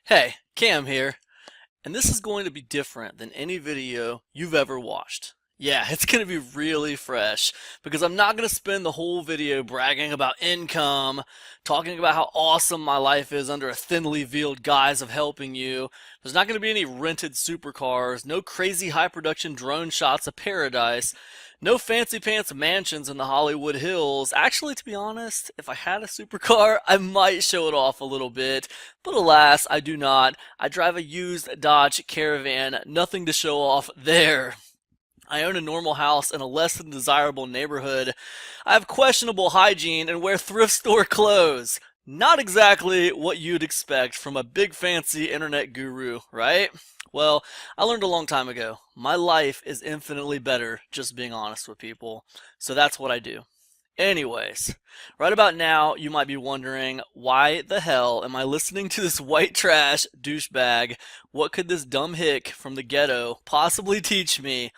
Hey, Cam here, and this is going to be different than any video you've ever watched. Yeah, it's going to be really fresh because I'm not going to spend the whole video bragging about income, talking about how awesome my life is under a thinly veiled guise of helping you. There's not going to be any rented supercars, no crazy high production drone shots of paradise, no fancy pants mansions in the Hollywood Hills. Actually, to be honest, if I had a supercar, I might show it off a little bit, but alas, I do not. I drive a used Dodge Caravan, nothing to show off there. I own a normal house in a less than desirable neighborhood. I have questionable hygiene and wear thrift store clothes. Not exactly what you'd expect from a big fancy internet guru, right? Well, I learned a long time ago. My life is infinitely better just being honest with people. So that's what I do. Anyways, right about now, you might be wondering, why the hell am I listening to this white trash douchebag? What could this dumb hick from the ghetto possibly teach me?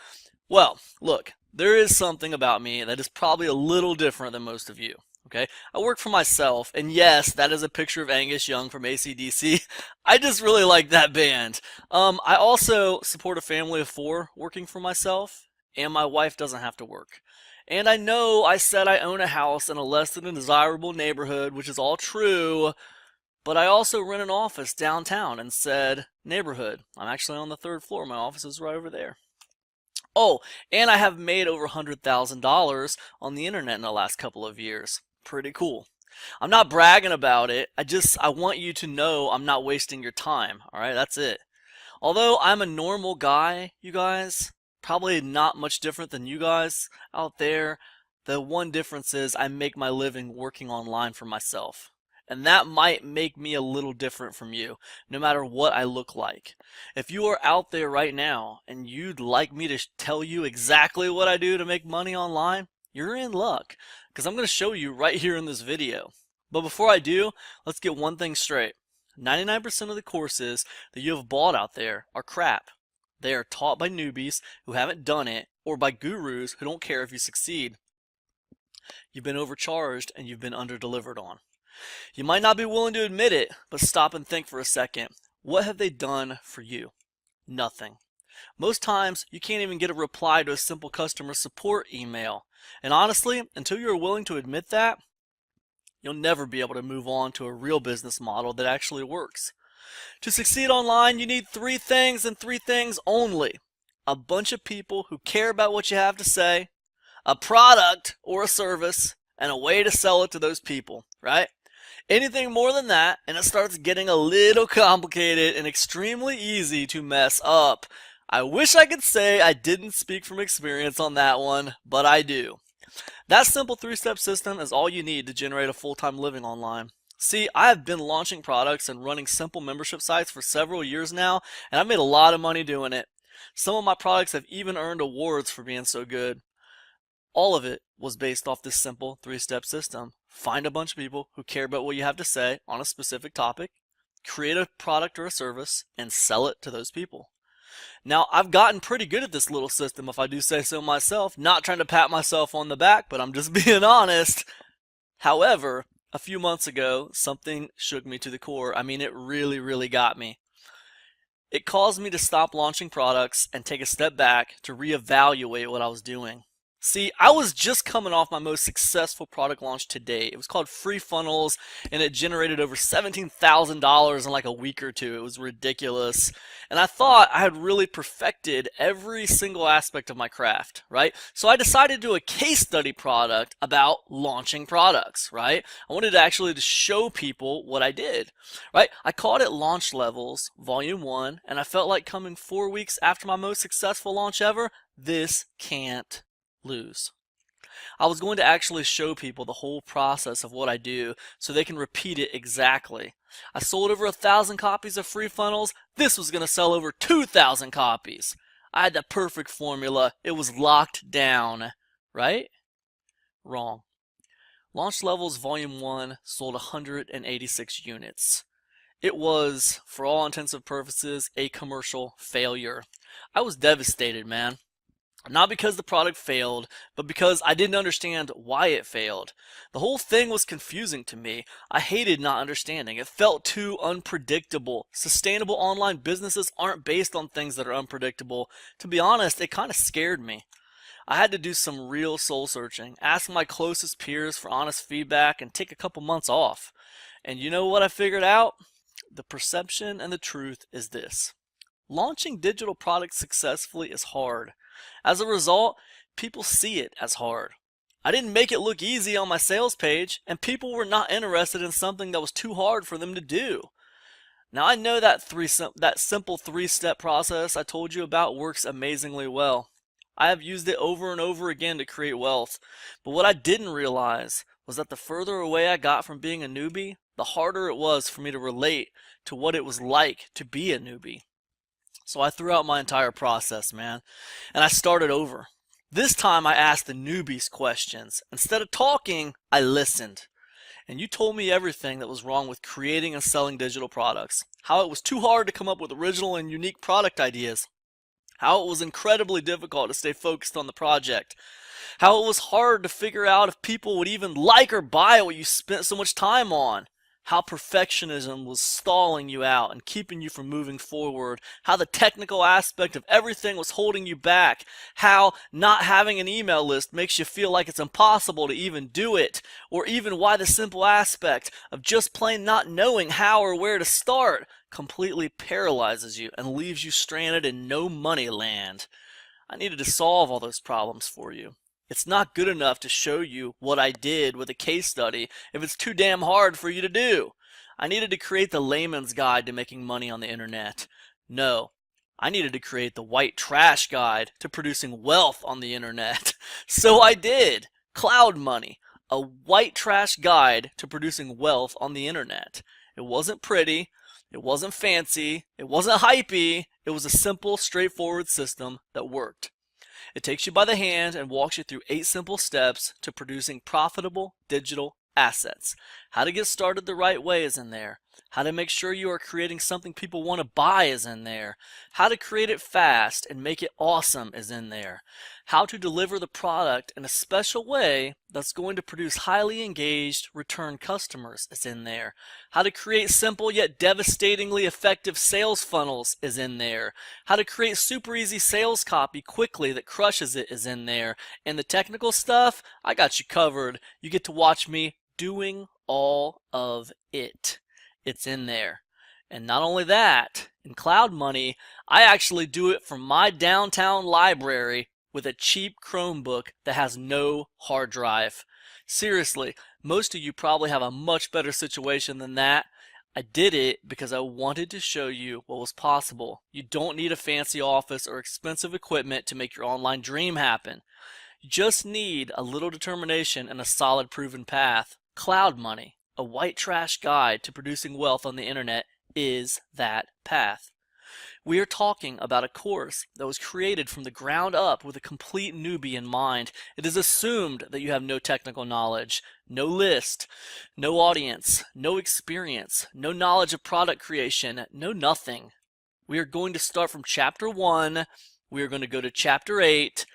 Well, look, there is something about me that is probably a little different than most of you. Okay, I work for myself, and yes, that is a picture of Angus Young from AC/DC. I just really like that band. I also support a family of four working for myself, and my wife doesn't have to work. And I know I said I own a house in a less than desirable neighborhood, which is all true, but I also rent an office downtown in said neighborhood. I'm actually on the third floor. My office is right over there. Oh, and I have made over $100,000 on the internet in the last couple of years. Pretty cool. I'm not bragging about it. I want you to know I'm not wasting your time. All right, that's it. Although I'm a normal guy, you guys, probably not much different than you guys out there. The one difference is I make my living working online for myself. And that might make me a little different from you, no matter what I look like. If you are out there right now and you'd like me to tell you exactly what I do to make money online, you're in luck, because I'm going to show you right here in this video. But before I do, let's get one thing straight. 99% of the courses that you have bought out there are crap. They are taught by newbies who haven't done it, or by gurus who don't care if you succeed. You've been overcharged and you've been underdelivered on. You might not be willing to admit it, but stop and think for a second. What have they done for you? Nothing. Most times, you can't even get a reply to a simple customer support email. And honestly, until you're willing to admit that, you'll never be able to move on to a real business model that actually works. To succeed online, you need three things and three things only. A bunch of people who care about what you have to say, a product or a service, and a way to sell it to those people, right? Anything more than that, and it starts getting a little complicated and extremely easy to mess up. I wish I could say I didn't speak from experience on that one, but I do. That simple three-step system is all you need to generate a full-time living online. See, I have been launching products and running simple membership sites for several years now, and I've made a lot of money doing it. Some of my products have even earned awards for being so good. All of it was based off this simple three-step system. Find a bunch of people who care about what you have to say on a specific topic, create a product or a service, and sell it to those people. Now, I've gotten pretty good at this little system, if I do say so myself. Not trying to pat myself on the back, but I'm just being honest. However, a few months ago, something shook me to the core. I mean, it really, really got me. It caused me to stop launching products and take a step back to reevaluate what I was doing. See, I was just coming off my most successful product launch to date. It was called Free Funnels, and it generated over $17,000 in like a week or two. It was ridiculous. And I thought I had really perfected every single aspect of my craft, right? So I decided to do a case study product about launching products, right? I wanted to actually show people what I did, right? I called it Launch Levels, Volume 1, and I felt like coming 4 weeks after my most successful launch ever, this can't lose. I was going to actually show people the whole process of what I do so they can repeat it exactly. I sold over 1,000 copies of Free Funnels. This was going to sell over 2,000 copies. I had the perfect formula. It was locked down. Right? Wrong. Launch Levels Volume 1 sold 186 units. It was, for all intents and purposes, a commercial failure. I was devastated, man. Not because the product failed, but because I didn't understand why it failed. The whole thing was confusing to me. I hated not understanding. It felt too unpredictable. Sustainable online businesses aren't based on things that are unpredictable. To be honest, it kind of scared me. I had to do some real soul searching, ask my closest peers for honest feedback, and take a couple months off. And you know what I figured out? The perception and the truth is this. Launching digital products successfully is hard. As a result, people see it as hard. I didn't make it look easy on my sales page, and people were not interested in something that was too hard for them to do. Now I know that simple three-step process I told you about works amazingly well. I have used it over and over again to create wealth. But what I didn't realize was that the further away I got from being a newbie, the harder it was for me to relate to what it was like to be a newbie. So I threw out my entire process, man, and I started over. This time I asked the newbies questions. Instead of talking, I listened. And you told me everything that was wrong with creating and selling digital products. How it was too hard to come up with original and unique product ideas. How it was incredibly difficult to stay focused on the project. How it was hard to figure out if people would even like or buy what you spent so much time on. How perfectionism was stalling you out and keeping you from moving forward. How the technical aspect of everything was holding you back. How not having an email list makes you feel like it's impossible to even do it. Or even why the simple aspect of just plain not knowing how or where to start completely paralyzes you and leaves you stranded in no money land. I needed to solve all those problems for you. It's not good enough to show you what I did with a case study if it's too damn hard for you to do. I needed to create the layman's guide to making money on the internet. No, I needed to create the white trash guide to producing wealth on the internet. So I did. Cloud Money, a white trash guide to producing wealth on the internet. It wasn't pretty. It wasn't fancy. It wasn't hypey. It was a simple, straightforward system that worked. It takes you by the hand and walks you through 8 simple steps to producing profitable digital assets. How to get started the right way is in there. How to make sure you are creating something people want to buy is in there. How to create it fast and make it awesome is in there. How to deliver the product in a special way that's going to produce highly engaged return customers is in there. How to create simple yet devastatingly effective sales funnels is in there. How to create super easy sales copy quickly that crushes it is in there. And the technical stuff, I got you covered. You get to watch me doing all of it. It's in there. And not only that, in Cloud Money, I actually do it from my downtown library with a cheap Chromebook that has no hard drive. Seriously, most of you probably have a much better situation than that. I did it because I wanted to show you what was possible. You don't need a fancy office or expensive equipment to make your online dream happen. You just need a little determination and a solid proven path. Cloud Money, a white trash guide to producing wealth on the internet, is that path. We are talking about a course that was created from the ground up with a complete newbie in mind. It is assumed that you have no technical knowledge, no list, no audience, no experience, no knowledge of product creation, no nothing. We are going to start from chapter 1, we are going to go to chapter 8,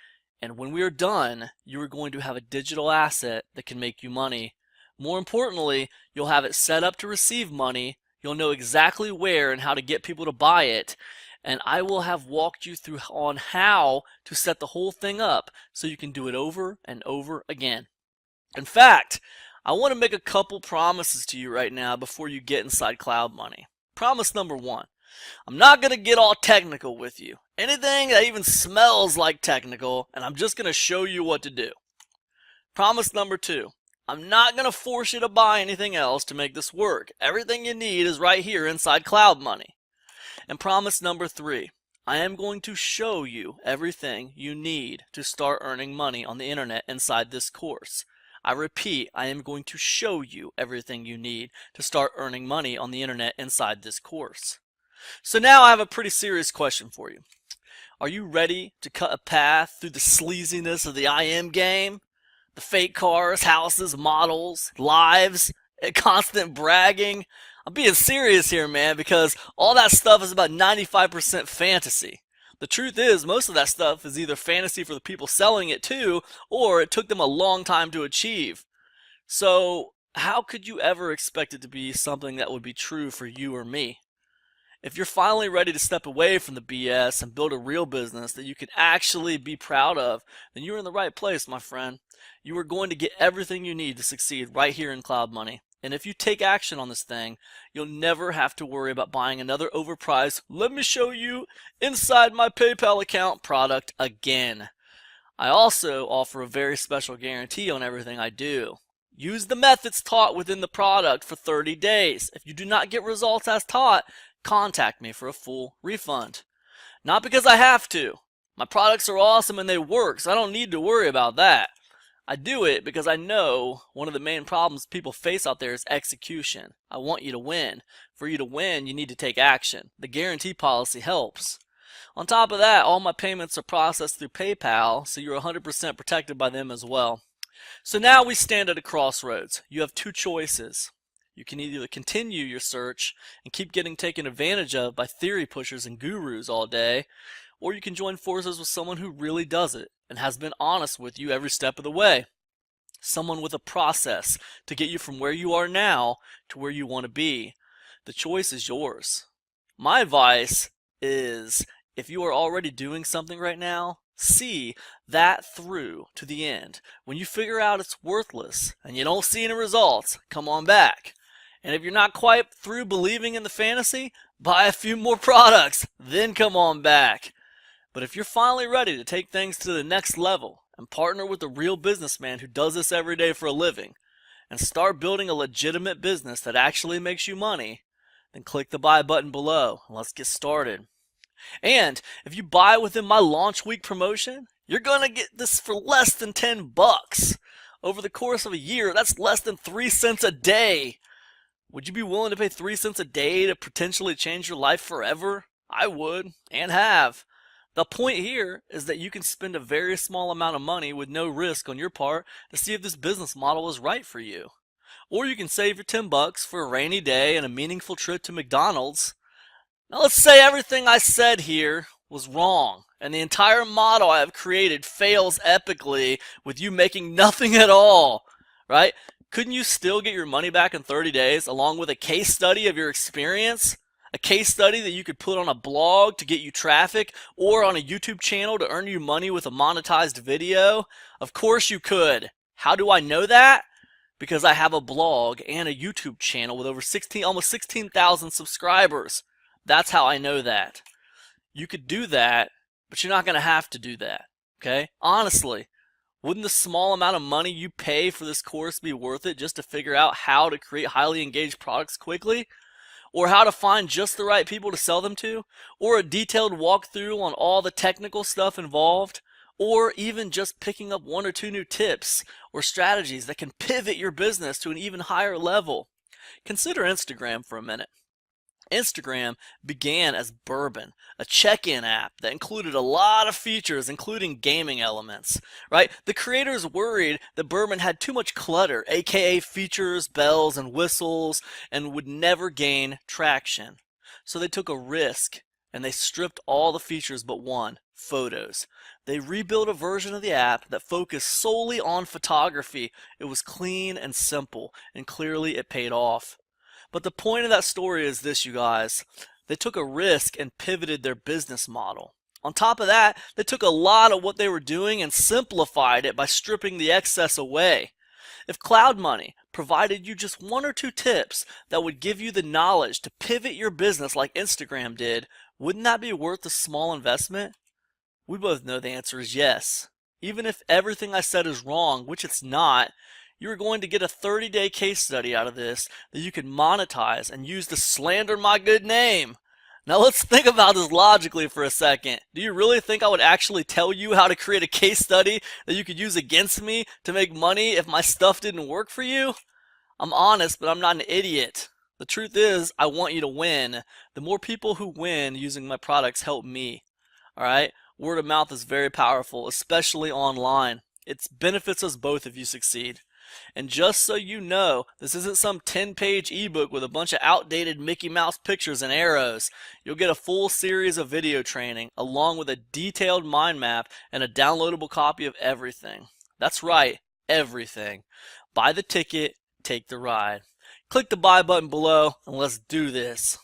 and when we are done, you are going to have a digital asset that can make you money. More importantly, you'll have it set up to receive money. You'll know exactly where and how to get people to buy it. And I will have walked you through on how to set the whole thing up so you can do it over and over again. In fact, I want to make a couple promises to you right now before you get inside Cloud Money. Promise number 1. I'm not going to get all technical with you. Anything that even smells like technical, and I'm just going to show you what to do. Promise number 2. I'm not going to force you to buy anything else to make this work. Everything you need is right here inside Cloud Money. And promise number 3, I am going to show you everything you need to start earning money on the internet inside this course. I repeat, I am going to show you everything you need to start earning money on the internet inside this course. So now I have a pretty serious question for you. Are you ready to cut a path through the sleaziness of the IM game? The fake cars, houses, models, lives, and constant bragging? I'm being serious here, man, because all that stuff is about 95% fantasy. The truth is, most of that stuff is either fantasy for the people selling it to, or it took them a long time to achieve. So, how could you ever expect it to be something that would be true for you or me? If you're finally ready to step away from the BS and build a real business that you can actually be proud of, then you're in the right place, my friend. You are going to get everything you need to succeed right here in Cloud Money. And if you take action on this thing, you'll never have to worry about buying another overpriced, let me show you inside my PayPal account product again. I also offer a very special guarantee on everything I do. Use the methods taught within the product for 30 days. If you do not get results as taught, contact me for a full refund. Not because I have to. My products are awesome and they work, so I don't need to worry about that. I do it because I know one of the main problems people face out there is execution. I want you to win. For you to win, you need to take action. The guarantee policy helps. On top of that, all my payments are processed through PayPal, so you're 100% protected by them as well. So now we stand at a crossroads. You have two choices. You can either continue your search and keep getting taken advantage of by theory pushers and gurus all day, or you can join forces with someone who really does it and has been honest with you every step of the way. Someone with a process to get you from where you are now to where you want to be. The choice is yours. My advice is, if you are already doing something right now, see that through to the end. When you figure out it's worthless and you don't see any results, come on back. And if you're not quite through believing in the fantasy, buy a few more products, then come on back. But if you're finally ready to take things to the next level and partner with a real businessman who does this every day for a living and start building a legitimate business that actually makes you money, then click the buy button below and let's get started. And if you buy within my launch week promotion, you're going to get this for less than $10. Over the course of a year, that's less than 3 cents a day. Would you be willing to pay 3 cents a day to potentially change your life forever? I would, and have. The point here is that you can spend a very small amount of money with no risk on your part to see if this business model is right for you. Or you can save your $10 for a rainy day and a meaningful trip to McDonald's. Now let's say everything I said here was wrong, and the entire model I have created fails epically with you making nothing at all, right? Couldn't you still get your money back in 30 days along with a case study of your experience? A case study that you could put on a blog to get you traffic or on a YouTube channel to earn you money with a monetized video? Of course you could. How do I know that? Because I have a blog and a YouTube channel with over almost 16,000 subscribers. That's how I know that. You could do that, but you're not going to have to do that. Okay? Honestly, wouldn't the small amount of money you pay for this course be worth it just to figure out how to create highly engaged products quickly? Or how to find just the right people to sell them to? Or a detailed walkthrough on all the technical stuff involved? Or even just picking up 1 or 2 new tips or strategies that can pivot your business to an even higher level? Consider Instagram for a minute. Instagram began as Bourbon, a check-in app that included a lot of features, including gaming elements, right? The creators worried that Bourbon had too much clutter, aka features, bells, and whistles, and would never gain traction. So they took a risk, and they stripped all the features but one, photos. They rebuilt a version of the app that focused solely on photography. It was clean and simple, and clearly it paid off. But the point of that story is this, you guys. They took a risk and pivoted their business model. On top of that, they took a lot of what they were doing and simplified it by stripping the excess away. If Cloud Money provided you just 1 or 2 tips that would give you the knowledge to pivot your business like Instagram did, wouldn't that be worth a small investment? We both know the answer is yes. Even if everything I said is wrong, which it's not, you're going to get a 30-day case study out of this that you can monetize and use to slander my good name. Now let's think about this logically for a second. Do you really think I would actually tell you how to create a case study that you could use against me to make money if my stuff didn't work for you? I'm honest, but I'm not an idiot. The truth is, I want you to win. The more people who win using my products help me. Alright? Word of mouth is very powerful, especially online. It benefits us both if you succeed. And just so you know, this isn't some 10-page ebook with a bunch of outdated Mickey Mouse pictures and arrows. You'll get a full series of video training, along with a detailed mind map and a downloadable copy of everything. That's right, everything. Buy the ticket, take the ride. Click the buy button below, and let's do this.